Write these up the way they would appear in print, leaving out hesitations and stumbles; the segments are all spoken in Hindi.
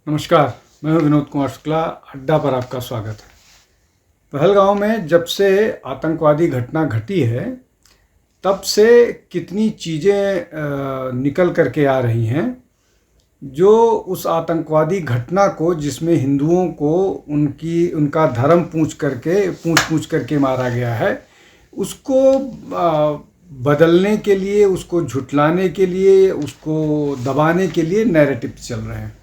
नमस्कार, मैं हूं विनोद कुमार शुक्ला। अड्डा पर आपका स्वागत है। पहलगांव में जब से आतंकवादी घटना घटी है, तब से कितनी चीज़ें निकल करके आ रही हैं जो उस आतंकवादी घटना को, जिसमें हिंदुओं को उनका धर्म पूछ करके मारा गया है, उसको बदलने के लिए, उसको झुठलाने के लिए, उसको दबाने के लिए नैरेटिव चल रहे हैं।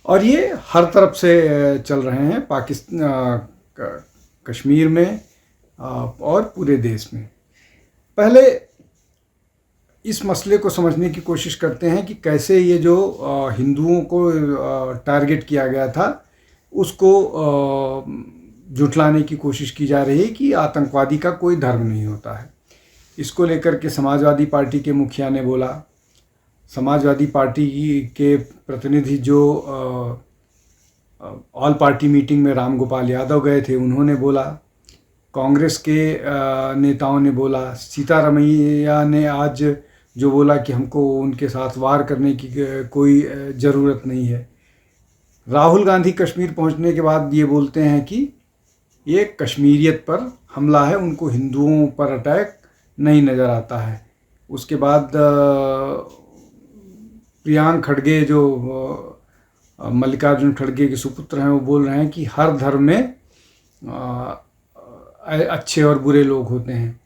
और ये हर तरफ से चल रहे हैं, कश्मीर में और पूरे देश में। पहले इस मसले को समझने की कोशिश करते हैं कि कैसे ये जो हिंदुओं को टारगेट किया गया था, उसको झुठलाने की कोशिश की जा रही है कि आतंकवादी का कोई धर्म नहीं होता है। इसको लेकर के समाजवादी पार्टी के मुखिया ने बोला, समाजवादी पार्टी के प्रतिनिधि जो ऑल पार्टी मीटिंग में राम गोपाल यादव गए थे, उन्होंने बोला, कांग्रेस के नेताओं ने बोला, सीतारमैया ने आज जो बोला कि हमको उनके साथ वार करने की कोई ज़रूरत नहीं है। राहुल गांधी कश्मीर पहुंचने के बाद ये बोलते हैं कि ये कश्मीरियत पर हमला है, उनको हिंदुओं पर अटैक नहीं नज़र आता है। उसके बाद प्रियांक खड़गे, जो मल्लिकार्जुन खड़गे के सुपुत्र हैं, वो बोल रहे हैं कि हर धर्म में अच्छे और बुरे लोग होते हैं।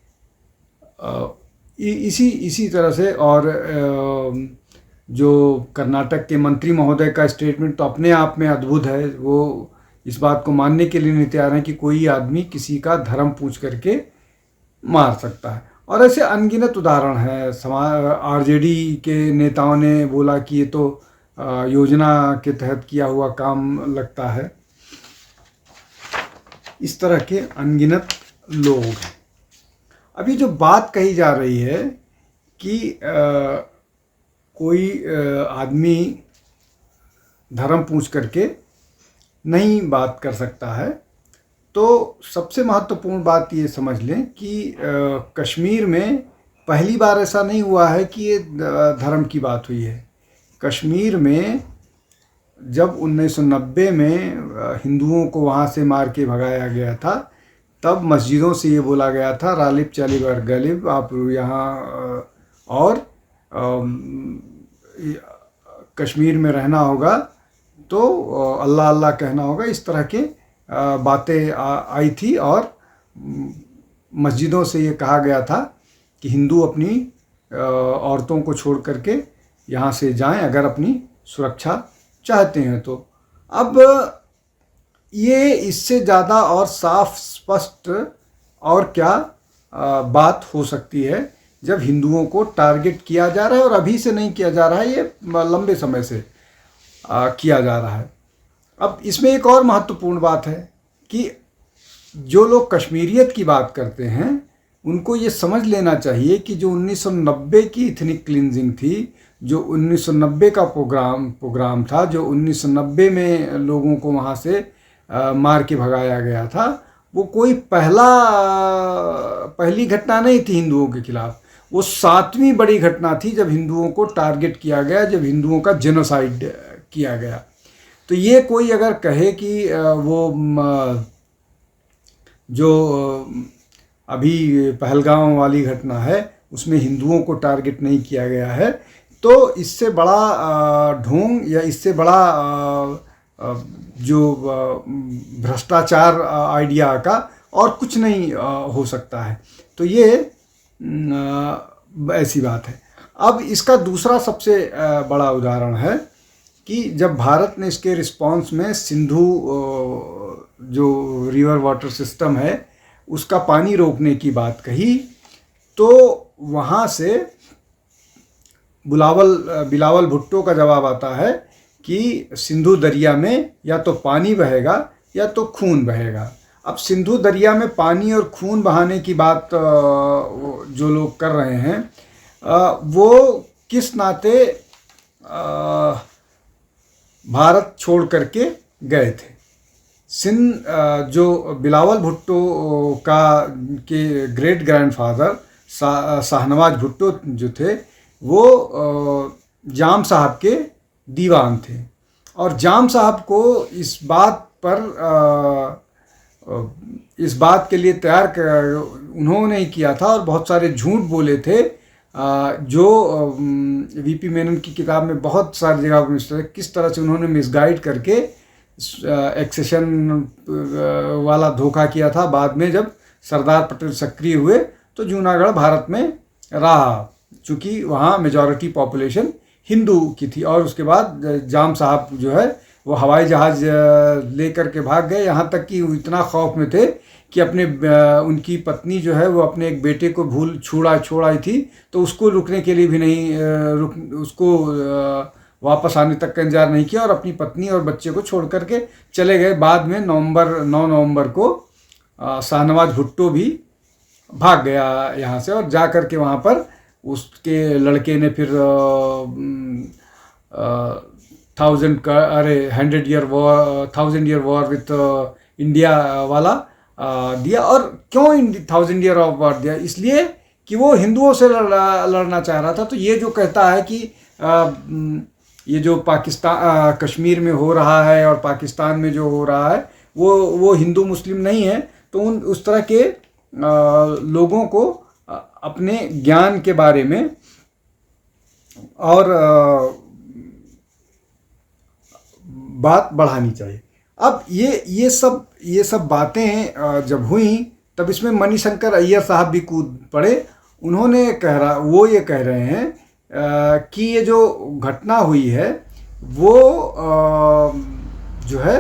इसी तरह से, और जो कर्नाटक के मंत्री महोदय का स्टेटमेंट तो अपने आप में अद्भुत है। वो इस बात को मानने के लिए नहीं तैयार हैं कि कोई आदमी किसी का धर्म पूछ करके मार सकता है। और ऐसे अनगिनत उदाहरण है। आरजेडी के नेताओं ने बोला कि ये तो योजना के तहत किया हुआ काम लगता है। इस तरह के अनगिनत लोग हैं। अभी जो बात कही जा रही है कि कोई आदमी धर्म पूछ करके नहीं बात कर सकता है, तो सबसे महत्वपूर्ण बात ये समझ लें कि कश्मीर में पहली बार ऐसा नहीं हुआ है कि ये धर्म की बात हुई है। कश्मीर में जब 1990 में हिंदुओं को वहाँ से मार के भगाया गया था, तब मस्जिदों से ये बोला गया था, रालिब चालिब और गलिब, आप यहाँ और कश्मीर में रहना होगा तो अल्लाह अल्लाह कहना होगा। इस तरह के बातें आई थी, और मस्जिदों से ये कहा गया था कि हिंदू अपनी औरतों को छोड़ करके यहाँ से जाएं अगर अपनी सुरक्षा चाहते हैं तो। अब ये इससे ज़्यादा और साफ स्पष्ट और क्या बात हो सकती है, जब हिंदुओं को टारगेट किया जा रहा है। और अभी से नहीं किया जा रहा है, ये लंबे समय से किया जा रहा है। अब इसमें एक और महत्वपूर्ण बात है कि जो लोग कश्मीरियत की बात करते हैं, उनको ये समझ लेना चाहिए कि जो 1990 की इथनिक क्लिनजिंग थी, जो 1990 का प्रोग्राम था, जो 1990 में लोगों को वहाँ से मार के भगाया गया था, वो कोई पहली घटना नहीं थी हिंदुओं के खिलाफ। वो 7वीं बड़ी घटना थी जब हिंदुओं को टारगेट किया गया, जब हिंदुओं का जेनोसाइड किया गया। तो ये कोई अगर कहे कि वो जो अभी पहलगांव वाली घटना है उसमें हिंदुओं को टारगेट नहीं किया गया है, तो इससे बड़ा ढोंग या इससे बड़ा जो भ्रष्टाचार आइडिया का और कुछ नहीं हो सकता है। तो ये ऐसी बात है। अब इसका दूसरा सबसे बड़ा उदाहरण है कि जब भारत ने इसके रिस्पांस में सिंधु जो रिवर वाटर सिस्टम है उसका पानी रोकने की बात कही, तो वहाँ से बिलावल भुट्टो का जवाब आता है कि सिंधु दरिया में या तो पानी बहेगा या तो खून बहेगा। अब सिंधु दरिया में पानी और खून बहाने की बात जो लोग कर रहे हैं, वो किस नाते भारत छोड़ करके गए थे। जो बिलावल भुट्टो के ग्रेट ग्रैंडफादर शाहनवाज भुट्टो जो थे, वो जाम साहब के दीवान थे। और जाम साहब को इस बात पर इस बात के लिए उन्होंने ही किया था और बहुत सारे झूठ बोले थे, जो वीपी मेनन की किताब में बहुत सारी जगह पर मिस्टर किस तरह से उन्होंने मिसगाइड करके एक्सेशन वाला धोखा किया था। बाद में जब सरदार पटेल सक्रिय हुए तो जूनागढ़ भारत में रहा, चूँकि वहाँ मेजॉरिटी पॉपुलेशन हिंदू की थी। और उसके बाद जाम साहब जो है वो हवाई जहाज़ लेकर के भाग गए, यहाँ तक कि इतना खौफ में थे कि उनकी पत्नी जो है वो अपने एक बेटे को छोड़ आई थी, तो उसको रुकने के लिए भी नहीं उसको वापस आने तक का इंतजार नहीं किया और अपनी पत्नी और बच्चे को छोड़ करके चले गए। बाद में 9 नवंबर को शाहनवाज भुट्टो भी भाग गया यहाँ से, और जा कर के वहाँ पर उसके लड़के ने फिर 100 ईयर वॉर विथ इंडिया वाला दिया। और क्यों 1000 ईयर ऑफ वॉर दिया? इसलिए कि वो हिंदुओं से लड़ना चाह रहा था। तो ये जो कहता है कि ये जो पाकिस्तान कश्मीर में हो रहा है और पाकिस्तान में जो हो रहा है वो हिंदू मुस्लिम नहीं है, तो उस तरह के लोगों को अपने ज्ञान के बारे में और बात बढ़ानी चाहिए। अब ये सब बातें जब हुई तब इसमें मणिशंकर अय्यर साहब भी कूद पड़े। उन्होंने ये कह रहे हैं कि ये जो घटना हुई है वो जो है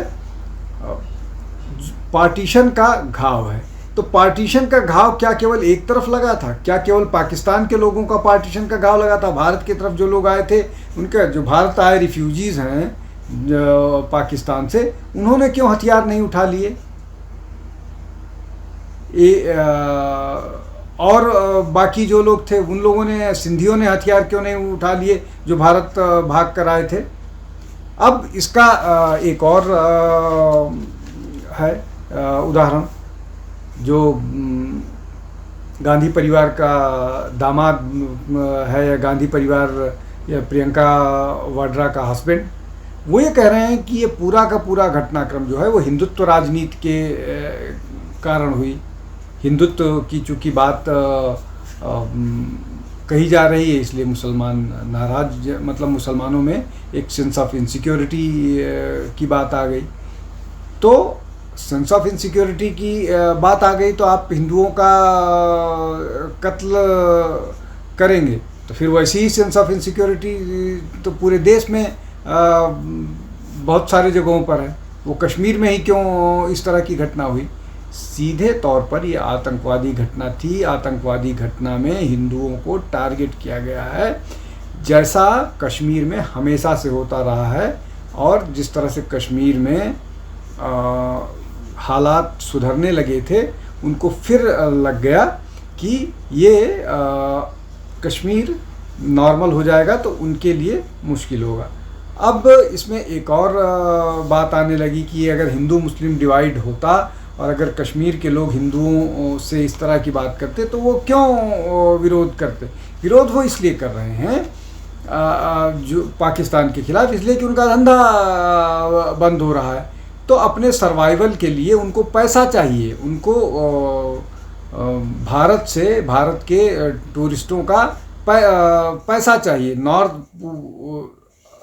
पार्टीशन का घाव है। तो पार्टीशन का घाव क्या केवल एक तरफ लगा था? क्या केवल पाकिस्तान के लोगों का पार्टीशन का घाव लगा था? भारत की तरफ जो लोग आए थे, उनके जो भारत आए रिफ्यूजीज़ हैं पाकिस्तान से, उन्होंने क्यों हथियार नहीं उठा लिए? और बाकी जो लोग थे उन लोगों ने, सिंधियों ने हथियार क्यों नहीं उठा लिए जो भारत भाग कर आए थे? अब इसका एक और है उदाहरण, जो गांधी परिवार का दामाद है, या गांधी परिवार या प्रियंका वाड्रा का हस्बैंड, वो ये कह रहे हैं कि ये पूरा का पूरा घटनाक्रम जो है वो हिंदुत्व राजनीति के कारण हुई। हिंदुत्व की चूँकि बात कही जा रही है, इसलिए मुसलमान नाराज, मतलब मुसलमानों में एक सेंस ऑफ इनसिक्योरिटी की बात आ गई। तो सेंस ऑफ इनसिक्योरिटी की बात आ गई तो आप हिंदुओं का कत्ल करेंगे, तो फिर वैसी ही सेंस ऑफ इनसिक्योरिटी तो पूरे देश में बहुत सारे जगहों पर है। वो कश्मीर में ही क्यों इस तरह की घटना हुई? सीधे तौर पर ये आतंकवादी घटना थी। आतंकवादी घटना में हिंदुओं को टारगेट किया गया है, जैसा कश्मीर में हमेशा से होता रहा है। और जिस तरह से कश्मीर में हालात सुधरने लगे थे, उनको फिर लग गया कि ये कश्मीर नॉर्मल हो जाएगा तो उनके लिए मुश्किल होगा। अब इसमें एक और बात आने लगी कि अगर हिंदू मुस्लिम डिवाइड होता और अगर कश्मीर के लोग हिंदुओं से इस तरह की बात करते तो वो क्यों विरोध करते? विरोध वो इसलिए कर रहे हैं जो पाकिस्तान के खिलाफ, इसलिए कि उनका धंधा बंद हो रहा है। तो अपने सर्वाइवल के लिए उनको पैसा चाहिए, उनको भारत के टूरिस्टों का पैसा चाहिए।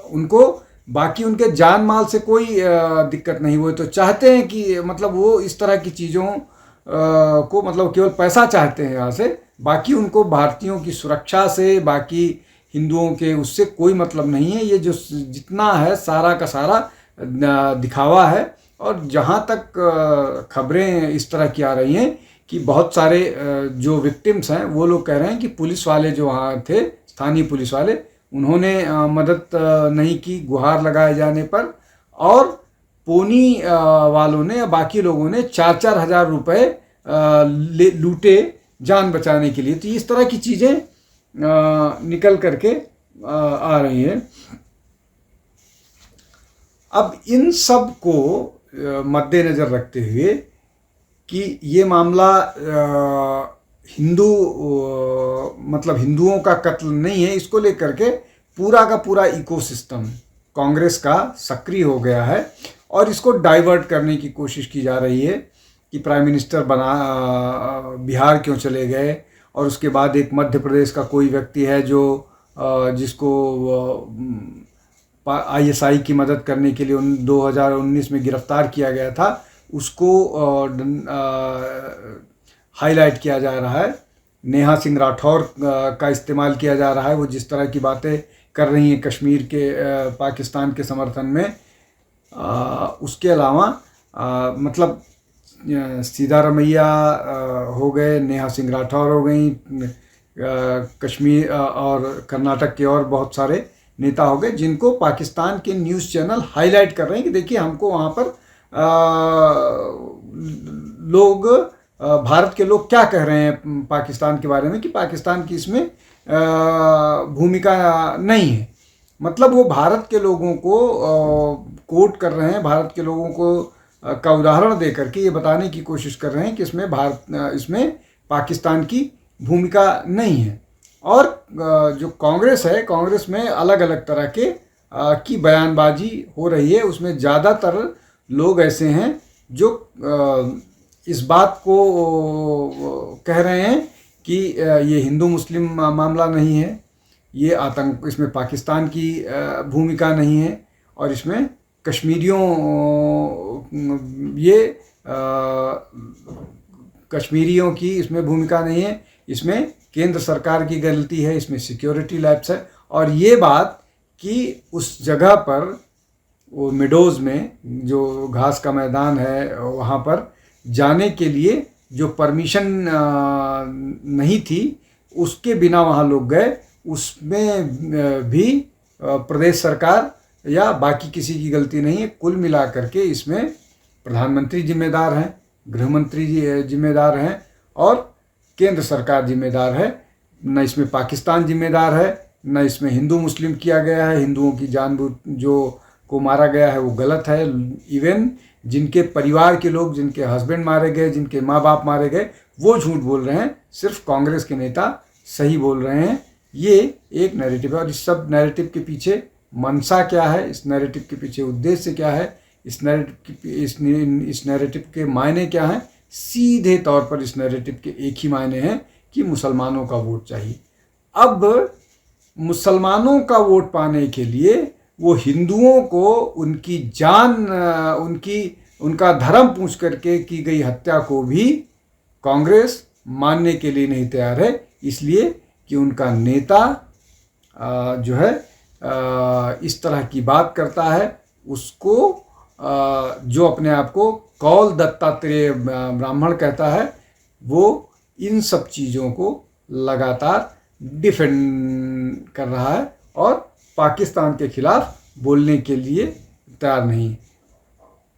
उनको बाकी उनके जान माल से कोई दिक्कत नहीं। वो तो चाहते हैं कि मतलब वो इस तरह की चीज़ों को मतलब केवल पैसा चाहते हैं यहाँ से, बाकी उनको भारतीयों की सुरक्षा से, बाकी हिंदुओं के उससे कोई मतलब नहीं है। ये जो जितना है सारा का सारा दिखावा है। और जहाँ तक खबरें इस तरह की आ रही हैं कि बहुत सारे जो विक्टिम्स हैं वो लोग कह रहे हैं कि पुलिस वाले जो वहाँ थे, स्थानीय पुलिस वाले, उन्होंने मदद नहीं की गुहार लगाए जाने पर, और पोनी वालों ने या बाकी लोगों ने 4-4 हज़ार रुपये लूटे जान बचाने के लिए। तो इस तरह की चीज़ें निकल करके आ रही हैं। अब इन सब को मद्देनज़र रखते हुए कि ये मामला मतलब हिंदुओं का कत्ल नहीं है, इसको लेकर के पूरा का पूरा इकोसिस्टम कांग्रेस का सक्रिय हो गया है और इसको डाइवर्ट करने की कोशिश की जा रही है कि प्राइम मिनिस्टर बिहार क्यों चले गए, और उसके बाद एक मध्य प्रदेश का कोई व्यक्ति है जो जिसको ISI की मदद करने के लिए 2019 में गिरफ्तार किया गया था, उसको हाईलाइट किया जा रहा है। नेहा सिंह राठौर का इस्तेमाल किया जा रहा है। वो जिस तरह की बातें कर रही हैं कश्मीर के पाकिस्तान के समर्थन में, उसके अलावा मतलब सीधारमैया हो गए, नेहा सिंह राठौर हो गई, कश्मीर और कर्नाटक के और बहुत सारे नेता हो गए जिनको पाकिस्तान के न्यूज़ चैनल हाईलाइट कर रहे हैं कि देखिए हमको वहाँ पर लोग भारत के लोग क्या कह रहे हैं पाकिस्तान के बारे में, कि पाकिस्तान की इसमें भूमिका नहीं है। मतलब वो भारत के लोगों को कोट कर रहे हैं, भारत के लोगों को का उदाहरण दे करके ये बताने की कोशिश कर रहे हैं कि इसमें पाकिस्तान की भूमिका नहीं है। और जो कांग्रेस है, कांग्रेस में अलग अलग तरह के की बयानबाजी हो रही है। उसमें ज़्यादातर लोग ऐसे हैं जो इस बात को कह रहे हैं कि ये हिंदू मुस्लिम मामला नहीं है, ये आतंक, इसमें पाकिस्तान की भूमिका नहीं है, और इसमें कश्मीरियों कश्मीरियों की इसमें भूमिका नहीं है, इसमें केंद्र सरकार की गलती है, इसमें सिक्योरिटी लैप्स है। और ये बात कि उस जगह पर वो मिडोज़ में जो घास का मैदान है वहाँ पर जाने के लिए जो परमिशन नहीं थी, उसके बिना वहाँ लोग गए, उसमें भी प्रदेश सरकार या बाकी किसी की गलती नहीं है। कुल मिला करके इसमें प्रधानमंत्री जिम्मेदार हैं, गृहमंत्री जी जिम्मेदार हैं और केंद्र सरकार जिम्मेदार है। न इसमें पाकिस्तान जिम्मेदार है, न इसमें हिंदू मुस्लिम किया गया है। हिंदुओं की जानबूझ जो को मारा गया है वो गलत है। इवन जिनके परिवार के लोग, जिनके हस्बैंड मारे गए, जिनके माँ बाप मारे गए, वो झूठ बोल रहे हैं, सिर्फ कांग्रेस के नेता सही बोल रहे हैं। ये एक नैरेटिव है और इस सब नैरेटिव के पीछे मंशा क्या है, इस नैरेटिव के पीछे उद्देश्य क्या है, इस नैरेटिव के मायने क्या हैं। सीधे तौर पर इस नैरेटिव के एक ही मायने हैं कि मुसलमानों का वोट चाहिए। अब मुसलमानों का वोट पाने के लिए वो हिंदुओं को उनकी जान, उनका धर्म पूछ करके की गई हत्या को भी कांग्रेस मानने के लिए नहीं तैयार है, इसलिए कि उनका नेता जो है इस तरह की बात करता है। उसको जो अपने आप को कौल दत्तात्रेय ब्राह्मण कहता है, वो इन सब चीज़ों को लगातार डिफेंड कर रहा है और पाकिस्तान के खिलाफ बोलने के लिए तैयार नहीं।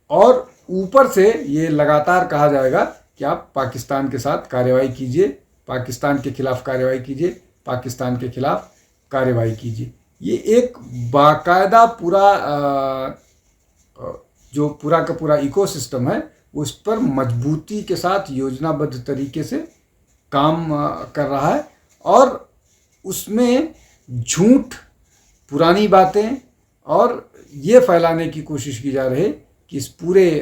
और ऊपर से ये लगातार कहा जाएगा कि आप पाकिस्तान के साथ कार्रवाई कीजिए, पाकिस्तान के खिलाफ कार्रवाई कीजिए, पाकिस्तान के खिलाफ कार्रवाई कीजिए। ये एक बाकायदा पूरा जो पूरा का पूरा इकोसिस्टम है उस पर मजबूती के साथ योजनाबद्ध तरीके से काम कर रहा है और उसमें झूठ, पुरानी बातें और ये फैलाने की कोशिश की जा रही है कि इस पूरे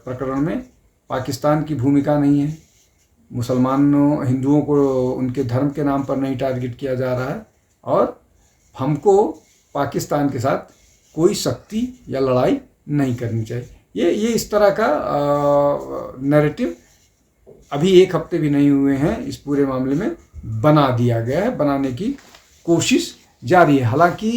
प्रकरण में पाकिस्तान की भूमिका नहीं है, मुसलमानों, हिंदुओं को उनके धर्म के नाम पर नहीं टारगेट किया जा रहा है और हमको पाकिस्तान के साथ कोई सख्ती या लड़ाई नहीं करनी चाहिए। ये इस तरह का नैरेटिव अभी एक हफ्ते भी नहीं हुए हैं इस पूरे मामले में बना दिया गया है, बनाने की कोशिश जारी है। हालांकि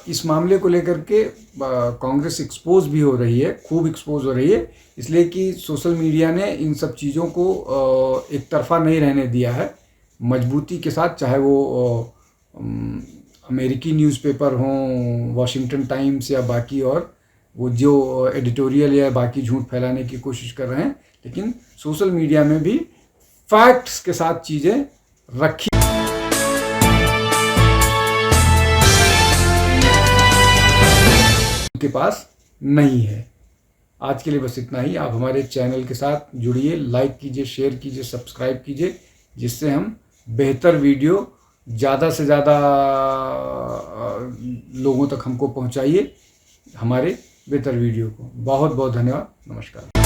इस मामले को लेकर के कांग्रेस एक्सपोज भी हो रही है, खूब एक्सपोज हो रही है, इसलिए कि सोशल मीडिया ने इन सब चीज़ों को एक तरफा नहीं रहने दिया है, मजबूती के साथ, चाहे वो अमेरिकी न्यूज़पेपर हों, वॉशिंगटन टाइम्स या बाकी, और वो जो एडिटोरियल या बाकी झूठ फैलाने की कोशिश कर रहे हैं, लेकिन सोशल मीडिया में भी फैक्ट्स के साथ चीज़ें रखी उनके पास नहीं है। आज के लिए बस इतना ही। आप हमारे चैनल के साथ जुड़िए, लाइक कीजिए, शेयर कीजिए, सब्सक्राइब कीजिए, जिससे हम बेहतर वीडियो ज़्यादा से ज़्यादा लोगों तक हमको पहुंचाइए हमारे बेहतर वीडियो को। बहुत बहुत धन्यवाद। नमस्कार।